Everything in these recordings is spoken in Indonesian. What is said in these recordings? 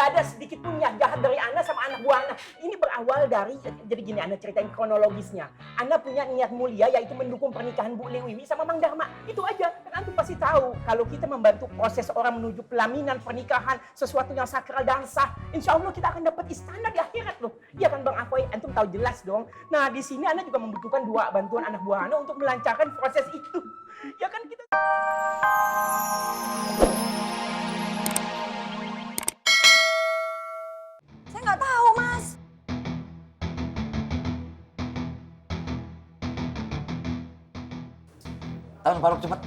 nggak ada sedikit pun niat jahat dari Ana sama anak buah Ana. Ini berawal dari, jadi gini Ana ceritain kronologisnya. Ana punya niat mulia yaitu mendukung pernikahan Bu Lewiwi sama Mang Dharma. Itu aja. Dan antum pasti tahu kalau kita membantu proses orang menuju pelaminan pernikahan, sesuatu yang sakral dan sah, insya Allah kita akan dapat istana di akhirat loh. Iya kan Bang Afoy? Antum tahu jelas dong. Nah di sini Ana juga membutuhkan dua bantuan anak buah Ana untuk melancarkan proses itu. Ya kan kita. Saya nggak tahu, Mas. Tahun Faruk cepet.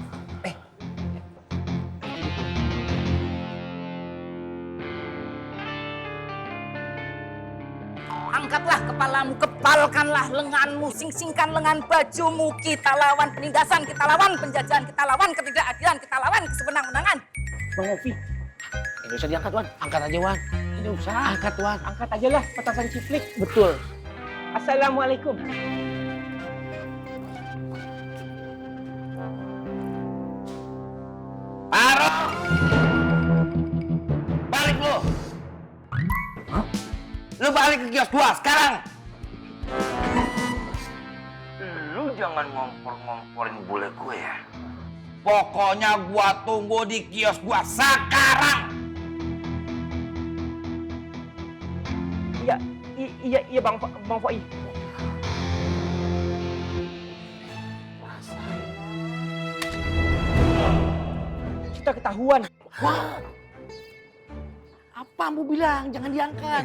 Angkatlah kepalamu, kepalkanlah lenganmu, sing-singkan lengan bajumu. Kita lawan penindasan, kita lawan penjajahan, kita lawan ketidakadilan, kita lawan kesewenang-wenangan. Bang Ovi, Ini usah diangkat, Wan. Angkat aja, Wan. ini usah. Angkat, Wan. Angkat aja lah petasan ciplik. Betul. Assalamualaikum. Faruk! Balik lu! Hah? Lu balik ke kios gua sekarang! Lu jangan ngompor-ngomporin bule gue ya. Pokoknya gua tunggu di kios gua sekarang! Iya Bang Foi. Kita ketahuan. Wah! Apa mau bilang? Jangan diangkat.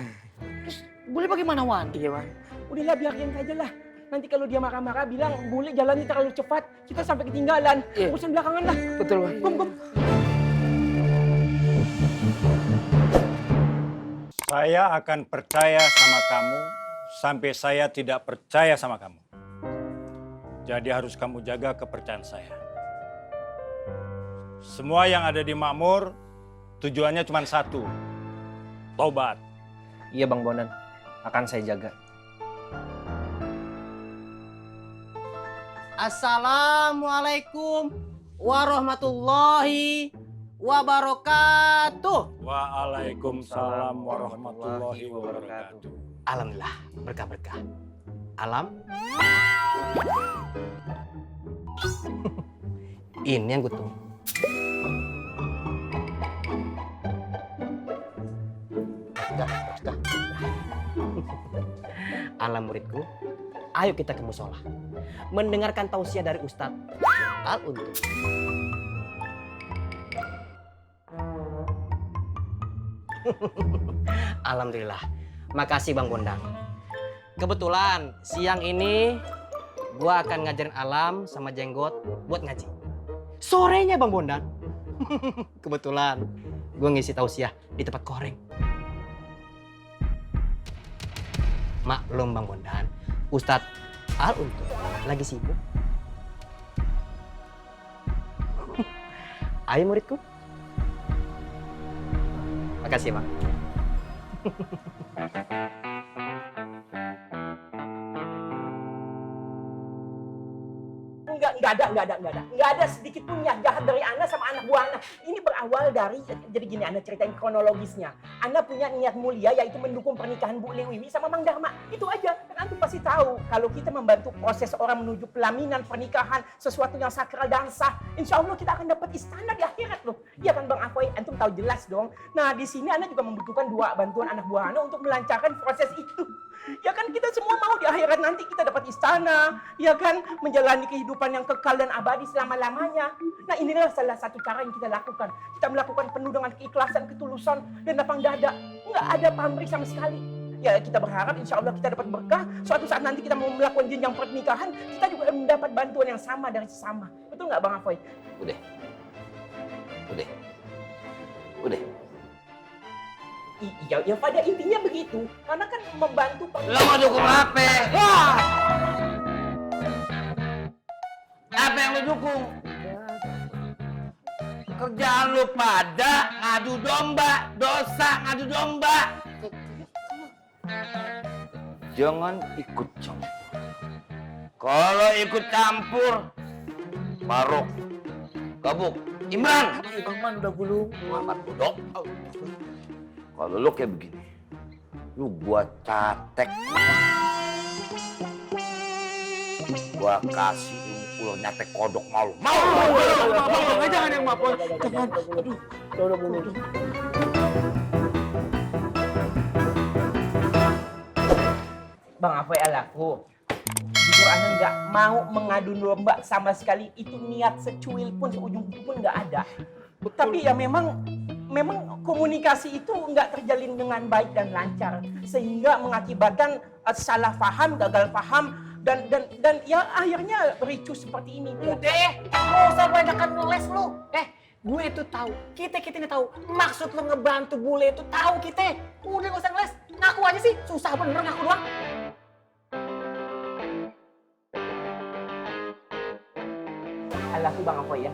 Terus bule bagaimana, Wan? Iya Wan. Udahlah biarin saja lah. Nanti kalau dia marah-marah bilang bule jalannya terlalu cepat, kita sampai ketinggalan. Iya. Urusan belakangan lah. Betul, Wan. Gum. Saya akan percaya sama kamu sampai saya tidak percaya sama kamu. Jadi harus kamu jaga kepercayaan saya. Semua yang ada di Makmur tujuannya cuma satu, tobat. Iya Bang Bondan, akan saya jaga. Assalamualaikum warahmatullahi wabarakatuh. Waalaikumsalam warahmatullahi wabarakatuh. Alhamdulillah, berkah-berkah. Alam. Ini yang gue tunggu. Sudah. Alam muridku, ayo kita ke musola. Mendengarkan tausiah dari Ustadz Al-Untung. Alhamdulillah. Makasih Bang Bondan. Kebetulan siang ini gua akan ngajarin Alam sama Jenggot buat ngaji. Sorenya Bang Bondan. Kebetulan gua ngisi tausiah di tempat koreng. Maklum Bang Bondan, Ustadz Al-Untung lagi sibuk. Ayo muridku. Makasih Bang. Nggak ada sedikit pun niat jahat dari Ana sama anak buah Ana. Ini berawal dari, jadi gini Ana ceritain kronologisnya. Ana punya niat mulia yaitu mendukung pernikahan Bu Lewiwi sama Mang Dharma. Itu aja. Dan antum pasti tahu kalau kita membantu proses orang menuju pelaminan pernikahan, sesuatu yang sakral dan sah, insya Allah kita akan dapat istana di akhirat loh. Iya kan Bang Afoy? Antum tahu jelas dong. Nah di sini Ana juga membutuhkan dua bantuan anak buah Ana untuk melancarkan proses itu. Ya kan kita semua mau di akhirat nanti kita dapat istana, ya kan, menjalani kehidupan yang kekal dan abadi selama-lamanya. Nah inilah salah satu cara yang kita lakukan. Kita melakukan penuh dengan keikhlasan, ketulusan, dan lapang dada. Nggak ada pamrih sama sekali. Ya kita berharap insya Allah kita dapat berkah. Suatu saat nanti kita mau melakukan jenjang pernikahan, kita juga mendapat bantuan yang sama dari sesama. Betul nggak Bang Afoy? Udah. Ya pada intinya begitu. Karena kan membantu. Lo mau dukung apa? Wah! Apa yang lo dukung? Kerjaan lu pada ngadu domba, dosa ngadu domba. Jangan ikut campur. Kalau ikut campur, Faruk, Gabuk, Imran. Bang Man udah gulung. Muhammad Budok. Kalau lu kayak begini, lu gua catek. Gua kasih lu nyatek kodok malu. Mau? Jangan yang maaf, jangan. Aduh. Bang Apoy Alafu, jujur Ana nggak mau mengadu domba sama sekali. Itu niat secuil pun, seujung kuku pun nggak ada. Tapi ya memang komunikasi itu nggak terjalin dengan baik dan lancar, sehingga mengakibatkan salah paham, gagal paham, dan ya akhirnya ricuh seperti ini. Udah, nggak usah banyakan ngeles lu. Gue itu tahu, kita ini tahu. Maksud lu ngebantu bule itu tahu kita. Udah nggak usah ngeles, ngaku aja sih. Susah bener ngaku doang. Alafu Bang Apoy ya.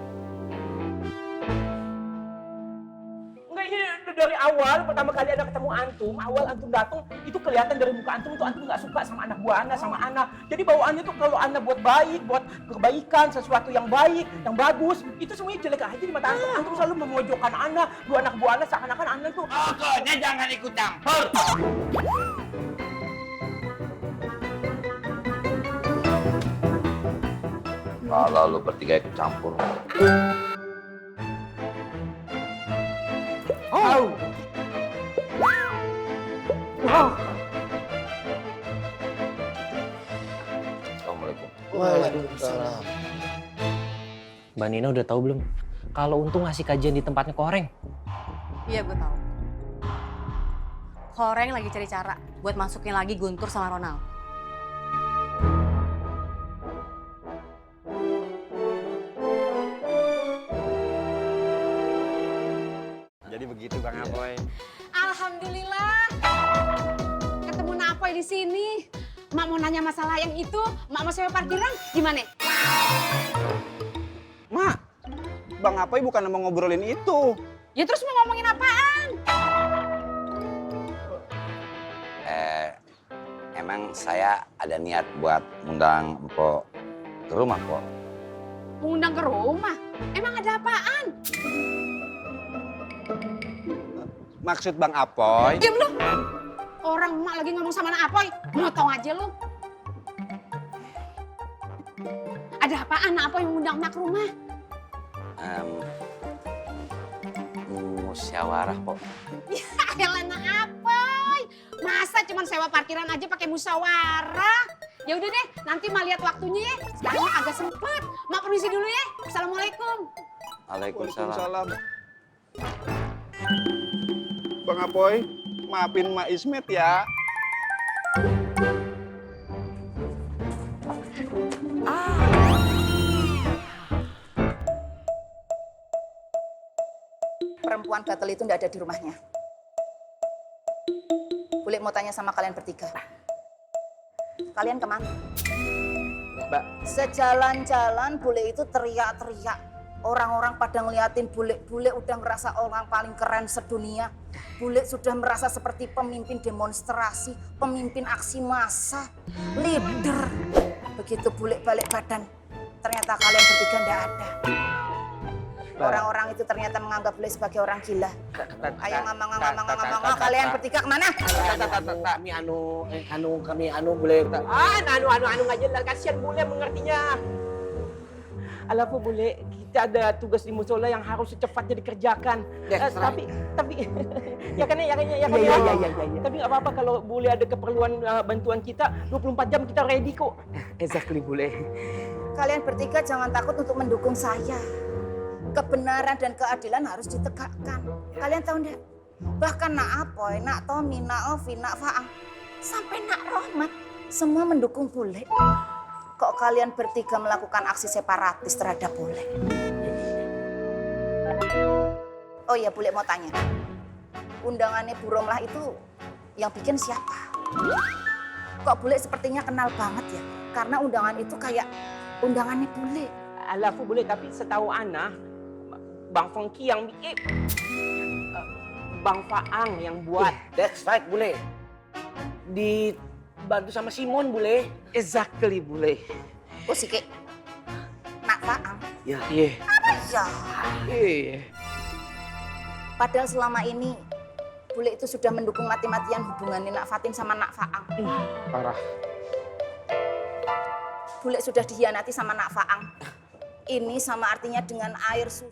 Enggak, ini dari awal pertama kali Ana ketemu antum, awal antum datang itu kelihatan dari muka antum itu antum nggak suka sama anak buah Ana, sama Ana. Jadi bawaannya tuh kalau Ana buat baik, buat kebaikan, sesuatu yang baik, yang bagus, itu semuanya jelek aja di mata antum. Antum selalu memojokkan Ana, dua anak buah Ana seakan-akan Ana tuh. Pokoknya jangan ikut campur. Kalau lu bertiga ikut campur. Assalamualaikum. Waalaikumsalam. Mbak Nina udah tahu belum? Kalau Untung ngasih kajian di tempatnya Koreng. Iya, gue tahu. Koreng lagi cari cara buat masukin lagi Guntur sama Ronald. Jadi begitu Bang Apoy. Alhamdulillah. Ketemu Napoy di sini. Mak mau nanya masalah yang itu, Mak mau sewa parkiran, gimana? Mak, Bang Apoy bukan mau ngobrolin itu. Ya terus mau ngomongin apaan? Emang saya ada niat buat undang Mpok ke rumah kok. Undang ke rumah? Emang ada apaan? Maksud Bang Apoy? Diam lu. Orang Mak lagi ngomong sama Napoy, motong aja lu. Ada apaan Napoy yang undang Mak ke rumah? Musyawarah kok. Ya elah Napoy. Masa cuman sewa parkiran aja pakai musyawarah? Ya udah deh, nanti Mak lihat waktunya ya. Sekarang Mak agak sempet. Mak permisi dulu ya. Assalamualaikum. Waalaikumsalam. Bang Apoy, maafin Mak Ismet ya. Perempuan gatel itu nggak ada di rumahnya. Boleh mau tanya sama kalian bertiga. Kalian kemana? Mbak. Sejalan-jalan bule itu teriak-teriak. Orang-orang pada ngeliatin bule udah ngerasa orang paling keren sedunia. Bule sudah merasa seperti pemimpin demonstrasi, pemimpin aksi massa, leader. Begitu bule balik badan, ternyata kalian bertiga nggak ada. Orang-orang itu ternyata menganggap bule sebagai orang gila. Ayo ngomong, kalian bertiga kemana? Kami kami boleh. Anu nggak jelas, kasihan bule mengertinya. Alafu bule, kita ada tugas di musola yang harus secepatnya dikerjakan. Tapi ya kan. Tapi nggak apa-apa kalau bule ada keperluan bantuan kita, 24 jam kita ready kok. Exactly bule. Kalian bertiga jangan takut untuk mendukung saya. Kebenaran dan keadilan harus ditegakkan. Kalian tahu enggak? Bahkan Nak Apoy, Nak Tommy, Nak Ovi, Nak Faang, sampai Nak Rohmat, semua mendukung bule. Kok kalian bertiga melakukan aksi separatis terhadap bule? Oh iya, bule mau tanya. Undangannya Bu Romlah itu yang bikin siapa? Kok bule sepertinya kenal banget ya? Karena undangan itu kayak undangannya bule. Alafu bule, tapi setahu Ana, Bang Fengki yang bikin, Bang Faang yang buat. That's right bule. Dibantu sama Simon bule. Exactly bule. Oh Sike, Nak Faang. Ya, iya. Apa ya? Iya. Padahal selama ini Bule itu sudah mendukung mati-matian hubungannya Nak Fatin sama Nak Faang. Parah. Bule sudah dihianati sama Nak Faang. Ini sama artinya dengan air susu.